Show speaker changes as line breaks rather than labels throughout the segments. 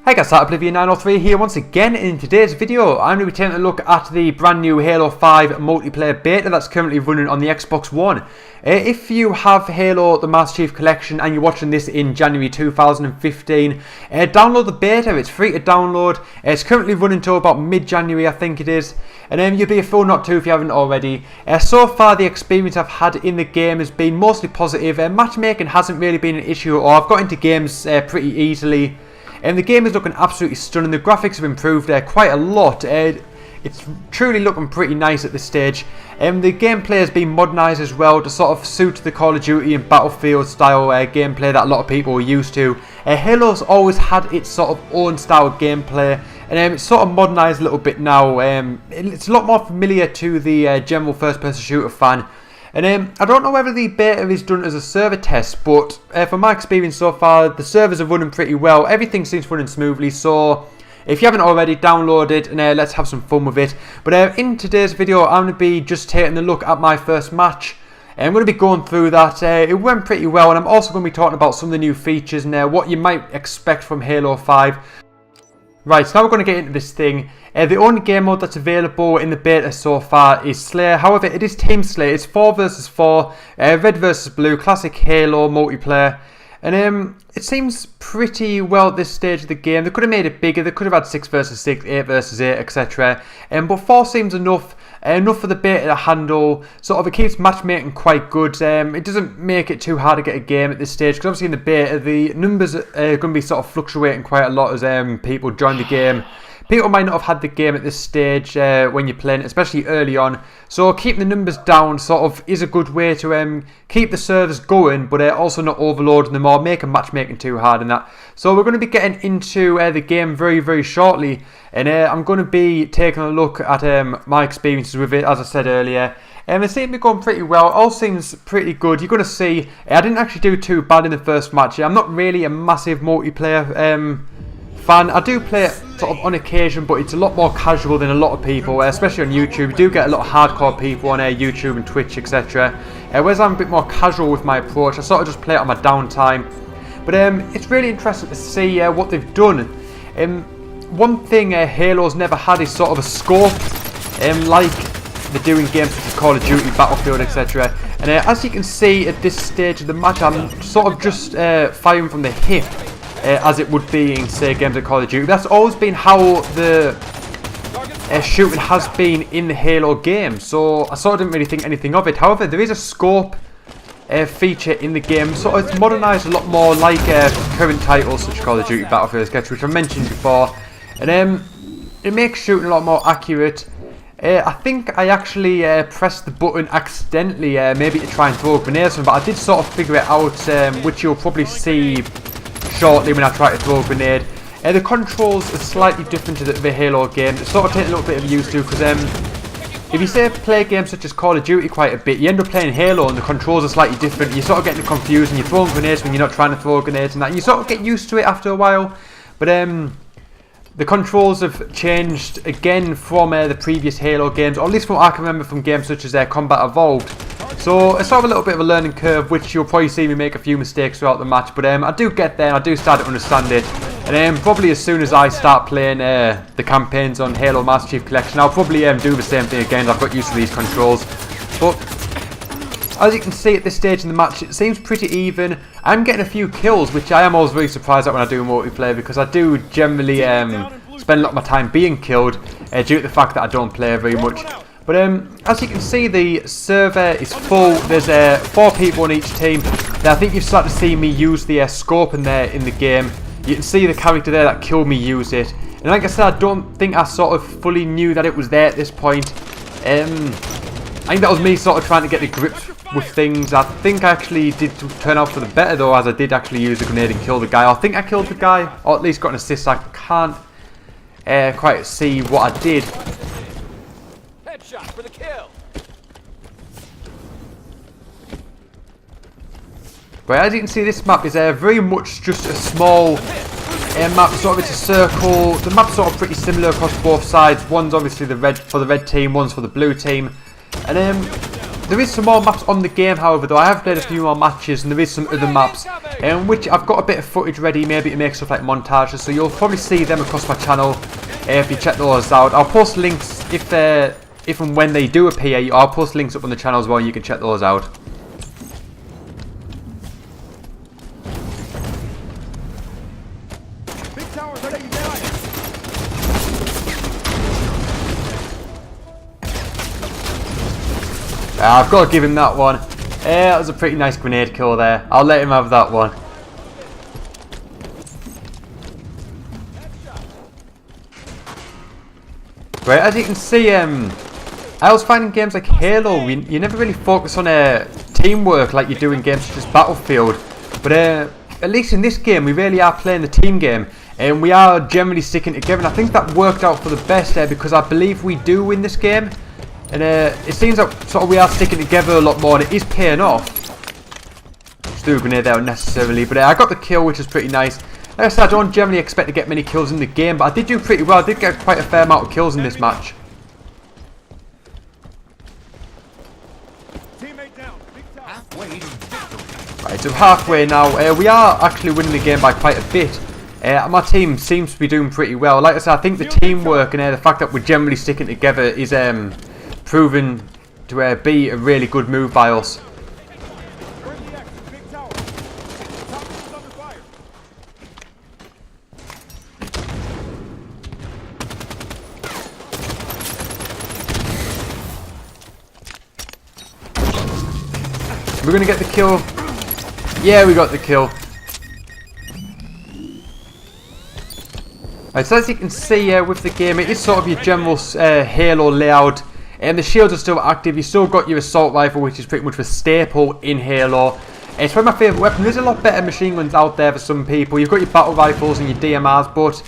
Hey guys, Oblivion903 here once again. In today's video, I'm going to be taking a look at the brand new Halo 5 multiplayer beta that's currently running on the Xbox One. If you have Halo the Master Chief Collection and you're watching this in January 2015, download the beta. It's free to download. It's currently running till about mid-January, I think it is. And you'd be a fool not to if you haven't already. So far, the experience I've had in the game has been mostly positive. Matchmaking hasn't really been an issue, or I've got into games pretty easily. And the game is looking absolutely stunning. The graphics have improved quite a lot. It's truly looking pretty nice at this stage. The gameplay has been modernised as well to sort of suit the Call of Duty and Battlefield style gameplay that a lot of people are used to. Halo's always had its sort of own style of gameplay, and it's sort of modernised a little bit now. It's a lot more familiar to the general first-person shooter fan. And I don't know whether the beta is done as a server test, but from my experience so far, the servers are running pretty well. Everything seems running smoothly, so if you haven't already, download it and let's have some fun with it. But in today's video, I'm going to be just taking a look at my first match. I'm going to be going through that. It went pretty well, and I'm also going to be talking about some of the new features and what you might expect from Halo 5. Right, so now we're going to get into this thing. The only game mode that's available in the beta so far is Slayer. However, it is Team Slayer. It's 4 versus 4, red versus blue, classic Halo multiplayer. And it seems pretty well at this stage of the game. They could have made it bigger. They could have had 6 versus 6, 8 versus 8, etc. But 4 seems enough. Enough for the beta to handle. Sort of, it keeps matchmaking quite good. It doesn't make it too hard to get a game at this stage, because obviously in the beta the numbers are going to be sort of fluctuating quite a lot as people join the game. People might not have had the game at this stage when you're playing, especially early on. So keeping the numbers down sort of is a good way to keep the servers going, but also not overloading them or making matchmaking too hard and that. So we're going to be getting into the game very, very shortly. And I'm going to be taking a look at my experiences with it, as I said earlier. It seems to be going pretty well. All seems pretty good. You're going to see, I didn't actually do too bad in the first match. I'm not really a massive multiplayer fan. I do play it sort of on occasion, but it's a lot more casual than a lot of people, especially on YouTube. You do get a lot of hardcore people on YouTube and Twitch, etc. Whereas I'm a bit more casual with my approach. I sort of just play it on my downtime. But it's really interesting to see what they've done. One thing Halo's never had is sort of a scope, like they do in games such as Call of Duty, Battlefield, etc. And as you can see at this stage of the match, I'm sort of just firing from the hip, as it would be in, say, games like Call of Duty. That's always been how the shooting has been in the Halo game, so I sort of didn't really think anything of it. However, there is a scope feature in the game, so it's modernised a lot more like current titles such as Call of Duty, Battlefield, etc., which I mentioned before. And it makes shooting a lot more accurate. I think I actually pressed the button accidentally, maybe to try and throw a grenade, but I did sort of figure it out, which you'll probably see shortly when I try to throw a grenade. The controls are slightly different to the Halo game. It's sort of taking a little bit of use to, because if you say play games such as Call of Duty quite a bit, you end up playing Halo and the controls are slightly different. You sort of get confused and you're throwing grenades when you're not trying to throw grenades and that. You sort of get used to it after a while. But the controls have changed again from the previous Halo games, or at least from what I can remember from games such as Combat Evolved. So it's sort of a little bit of a learning curve, which you'll probably see me make a few mistakes throughout the match. But I do get there and I do start to understand it. And probably as soon as I start playing the campaigns on Halo Master Chief Collection, I'll probably do the same thing again. I've got used to these controls. But as you can see at this stage in the match, it seems pretty even. I'm getting a few kills, which I am always very surprised at when I do multiplayer, because I do generally spend a lot of my time being killed due to the fact that I don't play very much. But as you can see, the server is full. There's 4 people on each team. Now, I think you've started to see me use the scope in there in the game. You can see the character there that killed me use it. And like I said, I don't think I sort of fully knew that it was there at this point. I think that was me sort of trying to get the grips with things. I think I actually did turn out for the better though, as I did actually use a grenade and kill the guy. I think I killed the guy, or at least got an assist. I can't quite see what I did.
Headshot for the kill.
But as you can see, this map is very much just a small map. Sort of, it's a circle. The map's sort of pretty similar across both sides. One's obviously the red for the red team, one's for the blue team. And there is some more maps on the game, however, though I have played a few more matches, and there is some other maps, which I've got a bit of footage ready, maybe to make stuff like montages, so you'll probably see them across my channel if you check those out. I'll post links if and when they do appear. I'll post links up on the channel as well, and you can check those out. I've got to give him that one. That was a pretty nice grenade kill there. I'll let him have that one. Right, as you can see, I was finding games like Halo, you never really focus on teamwork like you do in games such as Battlefield. But at least in this game, we really are playing the team game. And we are generally sticking together. And I think that worked out for the best there, because I believe we do win this game. And it seems like sort of we are sticking together a lot more, and it is paying off. Just threw a grenade there unnecessarily, but I got the kill, which is pretty nice. Like I said, I don't generally expect to get many kills in the game, but I did do pretty well. I did get quite a fair amount of kills in this match. Right, so halfway now. We are actually winning the game by quite a bit. My team seems to be doing pretty well. Like I said, I think the teamwork and the fact that we're generally sticking together is proven to be a really good move by us. We're going to get the kill. Yeah, we got the kill. Right, so as you can see with the game, it is sort of your general Halo layout. And the shields are still active. You still got your assault rifle, which is pretty much a staple in Halo. It's probably my favourite weapon. There's a lot better machine guns out there for some people. You've got your battle rifles and your DMRs, but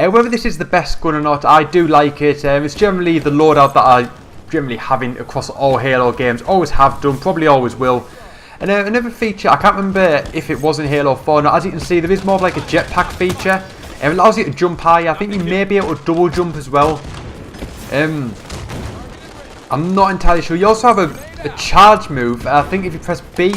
whether this is the best gun or not, I do like it. It's generally the loadout that I generally have in across all Halo games. Always have done, probably always will. And another feature, I can't remember if it was in Halo 4 now. As you can see, there is more of like a jetpack feature. It allows you to jump high. I think you may be able to double jump as well. I'm not entirely sure. You also have a charge move. I think if you press B,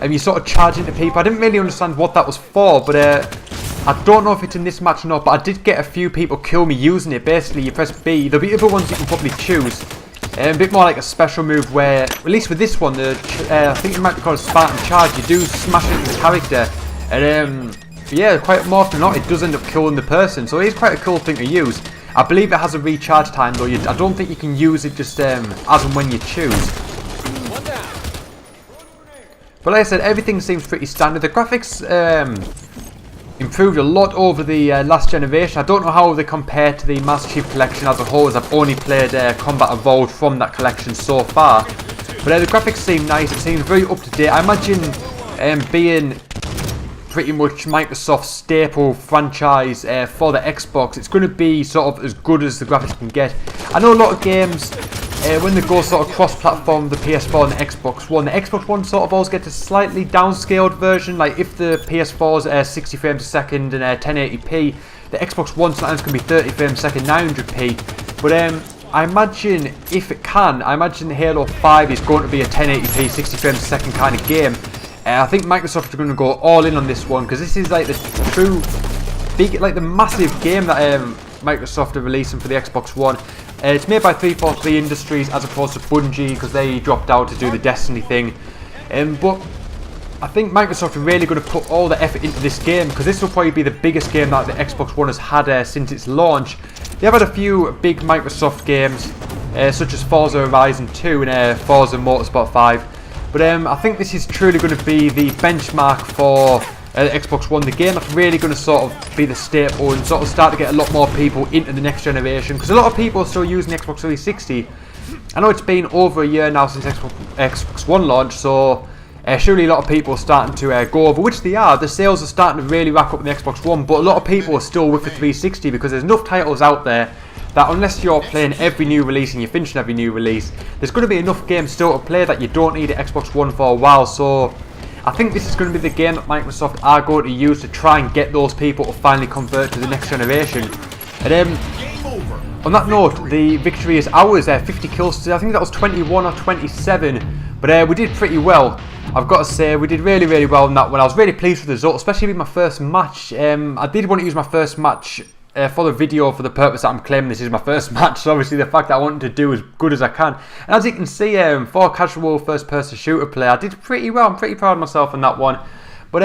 you sort of charge into people. I didn't really understand what that was for, but I don't know if it's in this match or not. But I did get a few people kill me using it. Basically, you press B. There'll be other ones you can probably choose. A bit more like a special move where, at least with this one, I think it might be called a Spartan Charge. You do smash into the character, and yeah, quite more often than not, it does end up killing the person. So it is quite a cool thing to use. I believe it has a recharge time though. I don't think you can use it just as and when you choose. But like I said, everything seems pretty standard. The graphics improved a lot over the last generation. I don't know how they compare to the Master Chief Collection as a whole, as I've only played Combat Evolved from that collection so far. But the graphics seem nice. It seems very up to date. I imagine being pretty much Microsoft's staple franchise for the Xbox, it's going to be sort of as good as the graphics can get. I know a lot of games, when they go sort of cross-platform, the PS4 and the Xbox One sort of always gets a slightly downscaled version. Like if the PS4's 60 frames a second and 1080p, the Xbox One sometimes can be 30 frames a second, 900p. But I imagine if it can, I imagine Halo 5 is going to be a 1080p, 60 frames a second kind of game. I think Microsoft are going to go all in on this one, because this is like the true big, like the massive game that Microsoft are releasing for the Xbox One. It's made by 343 Industries as opposed to Bungie, because they dropped out to do the Destiny thing. But I think Microsoft are really going to put all the effort into this game, because this will probably be the biggest game that the Xbox One has had since its launch. They've had a few big Microsoft games, such as Forza Horizon 2 and Forza Motorsport 5. But I think this is truly going to be the benchmark for Xbox One, the game that's really going to sort of be the staple and sort of start to get a lot more people into the next generation. Because a lot of people are still using Xbox 360. I know it's been over a year now since Xbox One launched, so surely a lot of people are starting to go over, which they are. The sales are starting to really rack up in the Xbox One, but a lot of people are still with the 360 because there's enough titles out there that unless you're playing every new release and you're finishing every new release, there's going to be enough games still to play that you don't need an Xbox One for a while. So I think this is going to be the game that Microsoft are going to use to try and get those people to finally convert to the next generation. And on that note, the victory is ours. 50 kills. I think that was 21 or 27 But we did pretty well. I've got to say, we did really well in that one. I was really pleased with the result, especially with my first match. I did want to use my first match for the video for the purpose that I'm claiming this is my first match. So obviously the fact that I wanted to do as good as I can. And as you can see, for casual first-person shooter play, I did pretty well. I'm pretty proud of myself on that one. But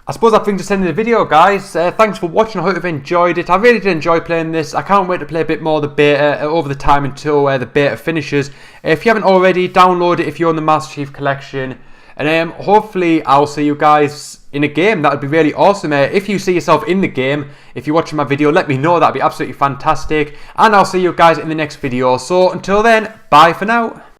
I suppose that brings us to the end of the video, guys. Thanks for watching. I hope you've enjoyed it. I really did enjoy playing this. I can't wait to play a bit more of the beta over the time until the beta finishes. If you haven't already, download it if you're on the Master Chief Collection. And hopefully I'll see you guys in a game. That would be really awesome. If you see yourself in the game, if you're watching my video, let me know. That'd be absolutely fantastic. And I'll see you guys in the next video. So until then, bye for now.